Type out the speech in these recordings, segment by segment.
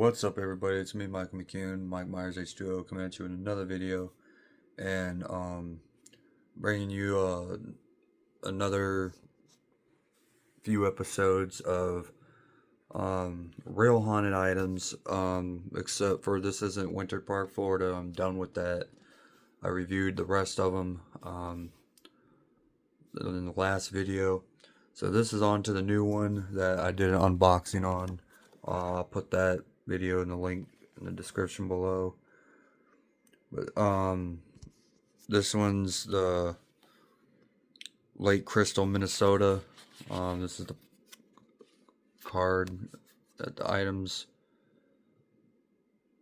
What's up, everybody? It's me, Michael McCune, Mike Myers H2O, coming at you in another video, and bringing you another few episodes of real haunted items. Except for this isn't Winter Park, Florida. I'm done with that. I reviewed the rest of them in the last video, so this is on to the new one that I did an unboxing on. I'll put that video in the link in the description below. But this one's the Lake Crystal, Minnesota. This is the card that the items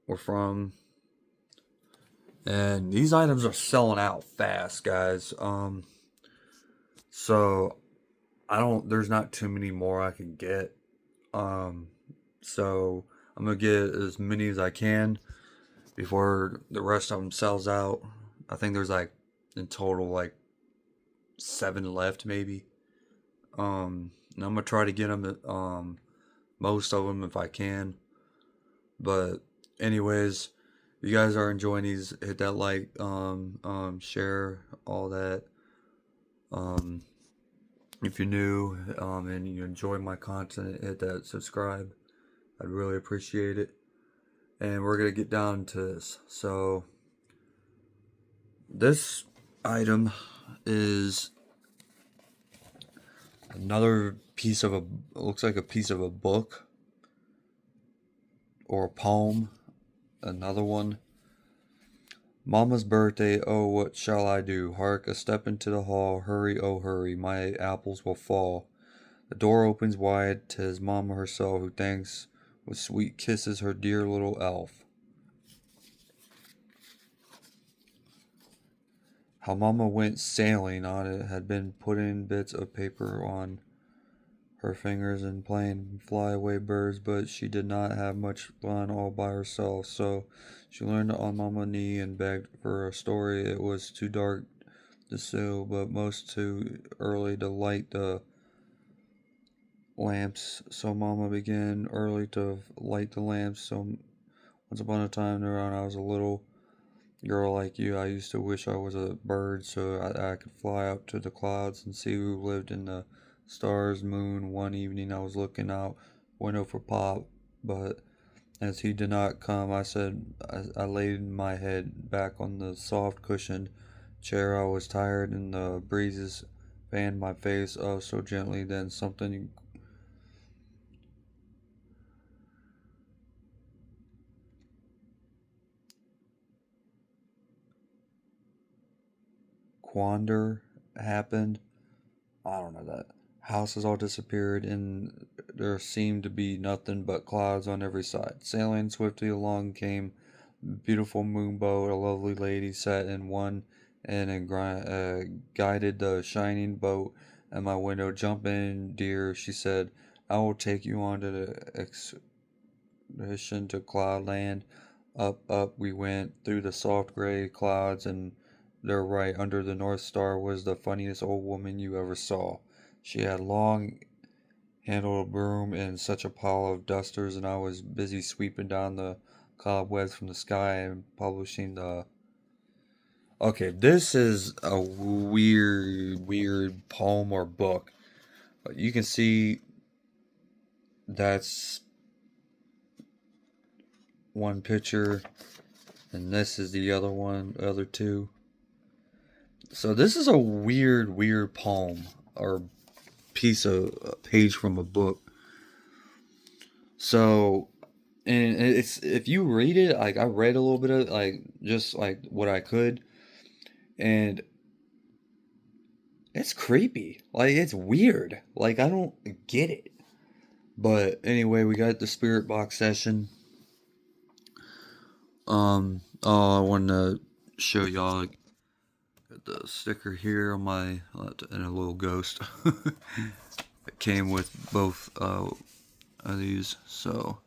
were from. And these items are selling out fast, guys. So there's not too many more I can get. So I'm gonna get as many as I can before the rest of them sells out. I think there's like in total like 7 left maybe. And I'm gonna try to get them most of them if I can. But anyways, if you guys are enjoying these, hit that like, share, all that. If you're new and you enjoy my content, hit that subscribe. I'd really appreciate it. And we're gonna get down to this. So this item is another piece of looks like a piece of a book or a poem. Another one. Mama's birthday, oh, what shall I do? Hark, a step into the hall. Hurry, oh, hurry, my apples will fall. The door opens wide. 'Tis Mama herself who thanks with sweet kisses her dear little elf. How Mama went sailing on it had been putting bits of paper on her fingers and playing flyaway birds, but she did not have much fun all by herself, so she learned on Mama's knee and begged for a story. It was too dark to sew, but most too early to light the lamps, so Mama began early to light the lamps. So once upon a time, when I was a little girl like you, I used to wish I was a bird so I could fly up to the clouds and see who lived in the stars, moon. One evening I was looking out window for Pop, but as he did not come, I laid my head back on the soft cushioned chair. I was tired and the breezes fanned my face oh so gently. Then something quander happened. I don't know that. Houses all disappeared, and there seemed to be nothing but clouds on every side. Sailing swiftly along came a beautiful moonboat. A lovely lady sat in one and guided the shining boat at my window. Jump in, dear, she said. I will take you on to the expedition to Cloudland. Up, up we went through the soft gray clouds, and there, right under the North Star, was the funniest old woman you ever saw. She had long handled broom and such a pile of dusters, and I was busy sweeping down the cobwebs from the sky and publishing the. Okay, this is a weird poem or book. You can see that's one picture, and this is the other one, other two. So this is a weird poem or piece of a page from a book. So, and it's if you read it, like I read a little bit of like just like what I could, and it's creepy. Like it's weird. Like I don't get it. But anyway, we got the spirit box session. Oh, I wanted to show y'all like, the sticker here on my and a little ghost. It came with both of these, so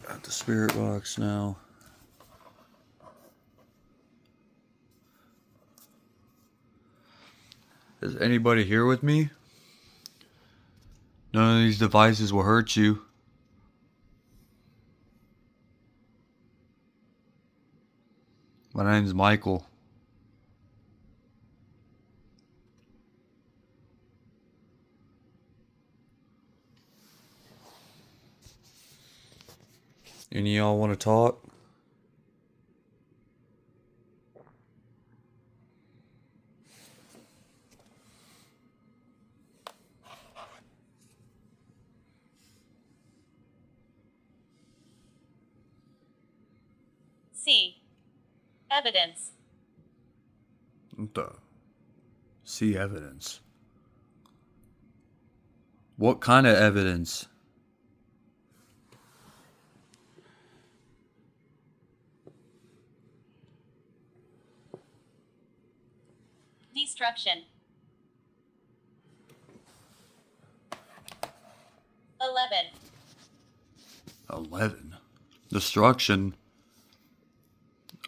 got the spirit box now. Is anybody here with me? None of these devices will hurt you. My name's Michael. Any of y'all want to talk? C. Evidence. What the? See evidence. What kind of evidence? Destruction. 11. 11. Destruction.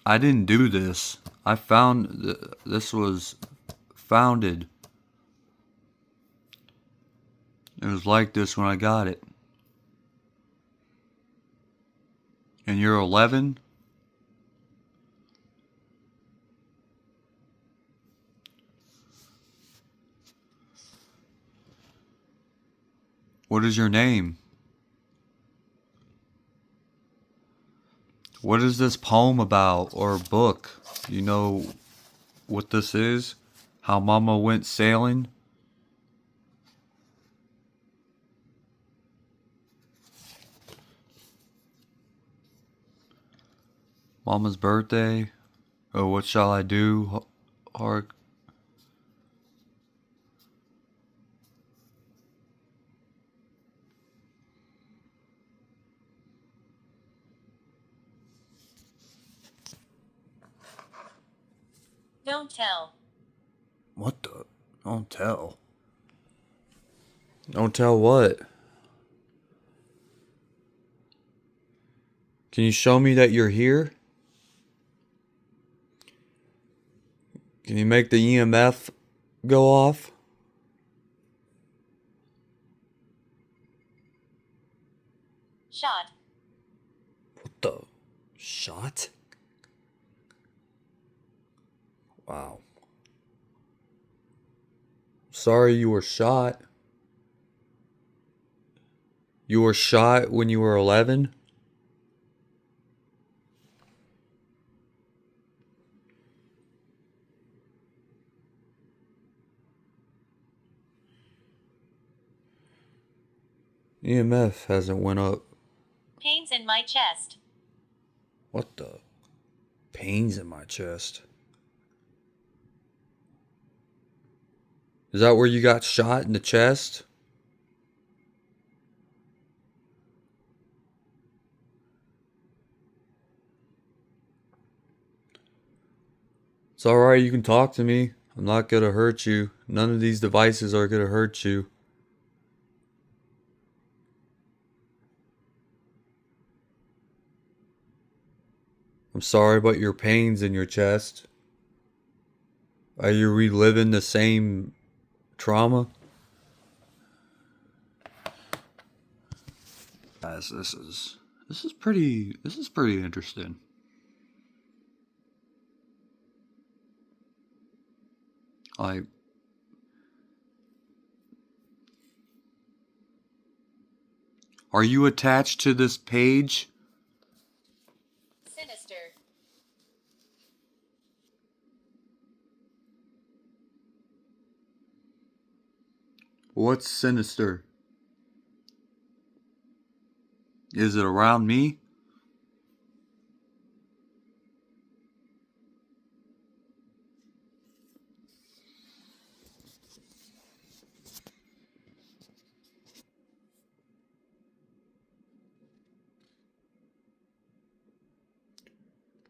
I didn't do this. I found this was founded. It was like this when I got it. And you're 11? What is your name? What is this poem about or book? You know what this is? How Mama went sailing? Mama's birthday? Oh, what shall I do? Hark. Don't tell. What the? Don't tell. Don't tell what? Can you show me that you're here? Can you make the EMF go off? Shot. What the? Shot? Wow. Sorry you were shot. You were shot when you were 11? EMF hasn't went up. Pains in my chest. What the? Pains in my chest. Is that where you got shot in the chest? It's alright, you can talk to me. I'm not gonna hurt you. None of these devices are gonna hurt you. I'm sorry about your pains in your chest. Are you reliving the same trauma? Guys, this is pretty interesting. Like, are you attached to this page? Sinister. What's sinister? Is it around me?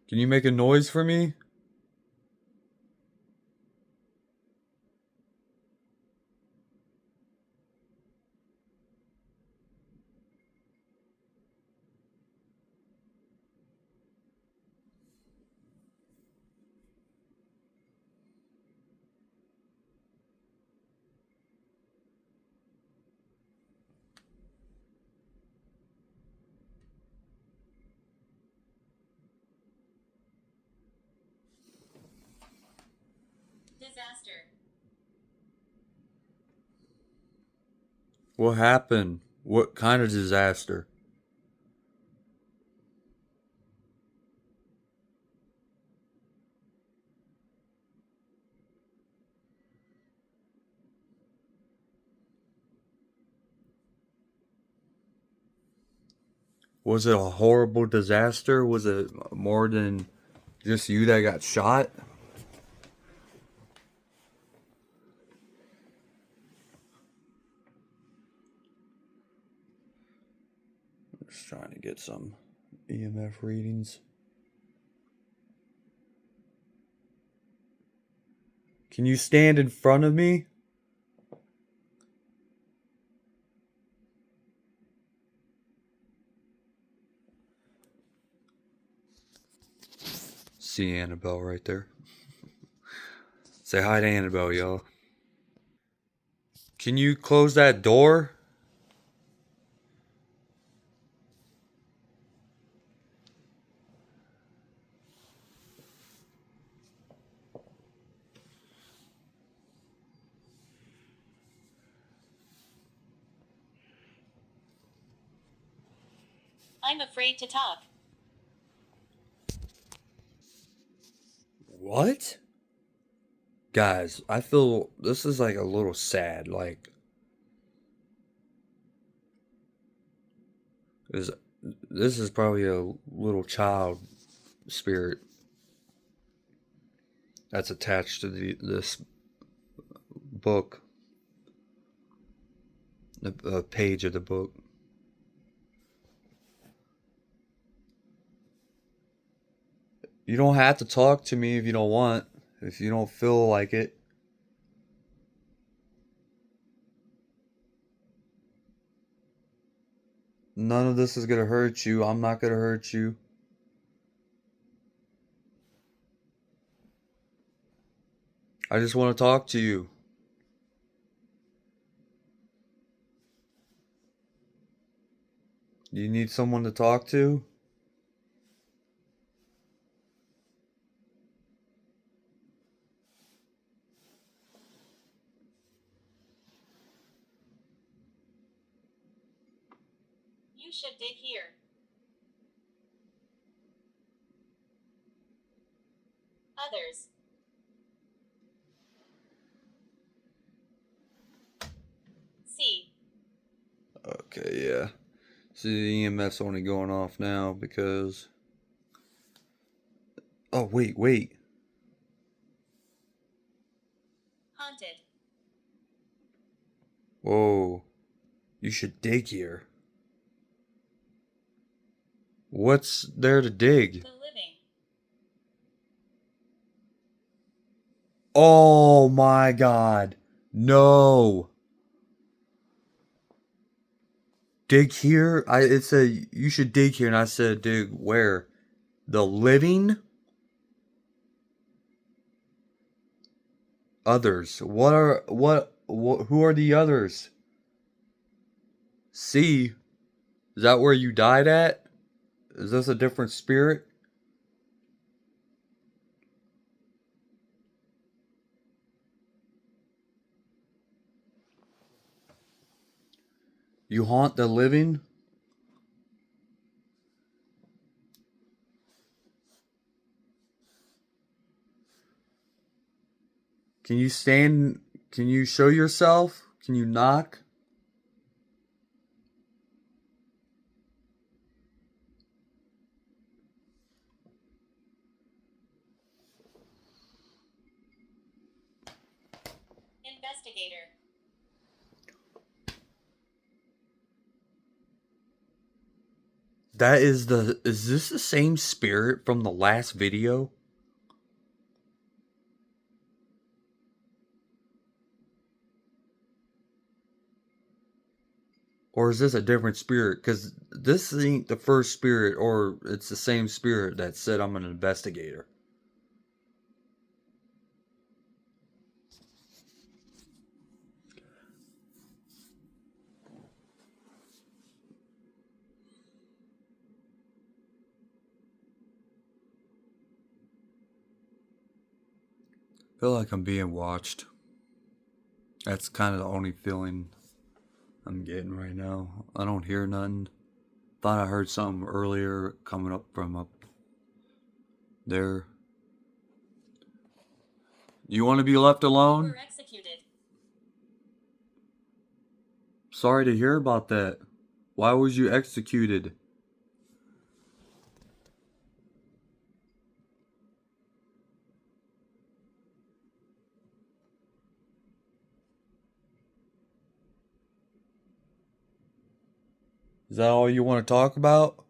Can you make a noise for me? disaster. What happened? What kind of disaster? Was it a horrible disaster? Was it more than just you that got shot? Just trying to get some EMF readings. Can you stand in front of me? See Annabelle right there. Say hi to Annabelle, y'all. Can you close that door? I'm afraid to talk. What? Guys, I feel this is like a little sad. Like, is this is probably a little child spirit that's attached to this book, the page of the book. You don't have to talk to me if you don't want, if you don't feel like it. None of this is gonna hurt you. I'm not gonna hurt you. I just want to talk to you. You need someone to talk to? You should dig here. Others. C. Okay, yeah. See, the EMF's only going off now because. Oh, wait. Haunted. Whoa. You should dig here. What's there to dig? The living. Oh my god. No. Dig here? It said you should dig here, and I said dig where? The living? Others. Who are the others? C. Is that where you died at? Is this a different spirit? You haunt the living? Can you stand? Can you show yourself? Can you knock? Investigator. Is this the same spirit from the last video? Or is this a different spirit? Because this ain't the first spirit, or it's the same spirit that said I'm an investigator. Feel like I'm being watched. That's kind of the only feeling I'm getting right now. I don't hear nothing. Thought I heard something earlier coming up from up there. You want to be left You alone? were executed. Sorry to hear about that. Why was you executed? Is that all you want to talk about?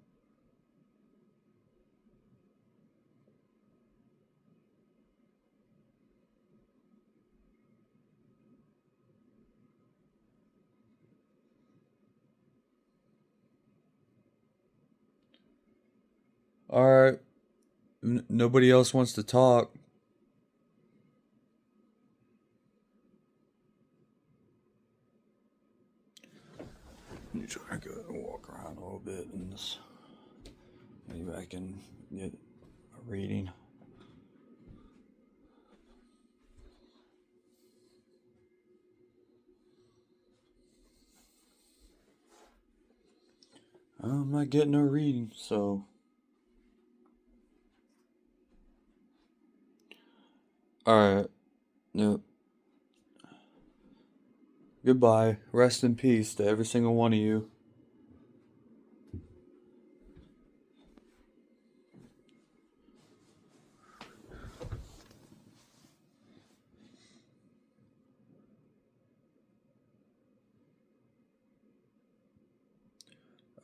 Alright. Nobody else wants to talk. Let me try to go and walk around a little bit in this. Maybe I can get a reading. I'm not getting a reading, so. Alright. Yep. Goodbye. Rest in peace to every single one of you.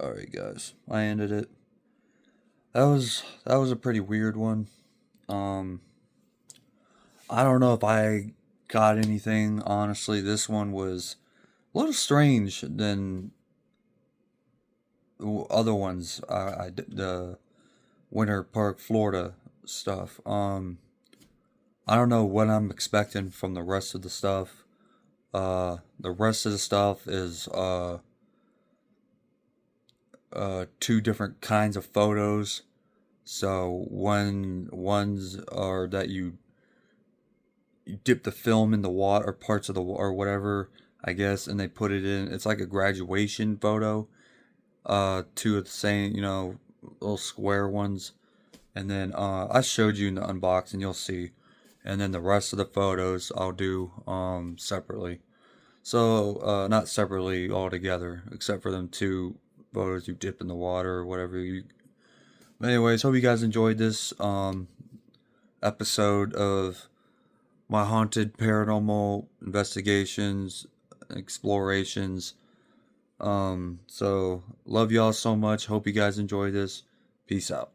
Alright guys, I ended it. That was a pretty weird one. I don't know if I got anything, honestly. This one was a little strange than other ones. I did the Winter Park, Florida stuff. I don't know what I'm expecting from the rest of the stuff. The rest of the stuff is two different kinds of photos. So ones are that you dip the film in the water or parts of the or whatever, I guess, and they put it in. It's like a graduation photo. Two of the same, little square ones, and then I showed you in the unboxing. You'll see, and then the rest of the photos I'll do separately. So not separately altogether, except for them two photos you dip in the water or whatever you. But anyways, hope you guys enjoyed this episode of my haunted paranormal investigations, explorations. So love y'all so much. Hope you guys enjoy this. Peace out.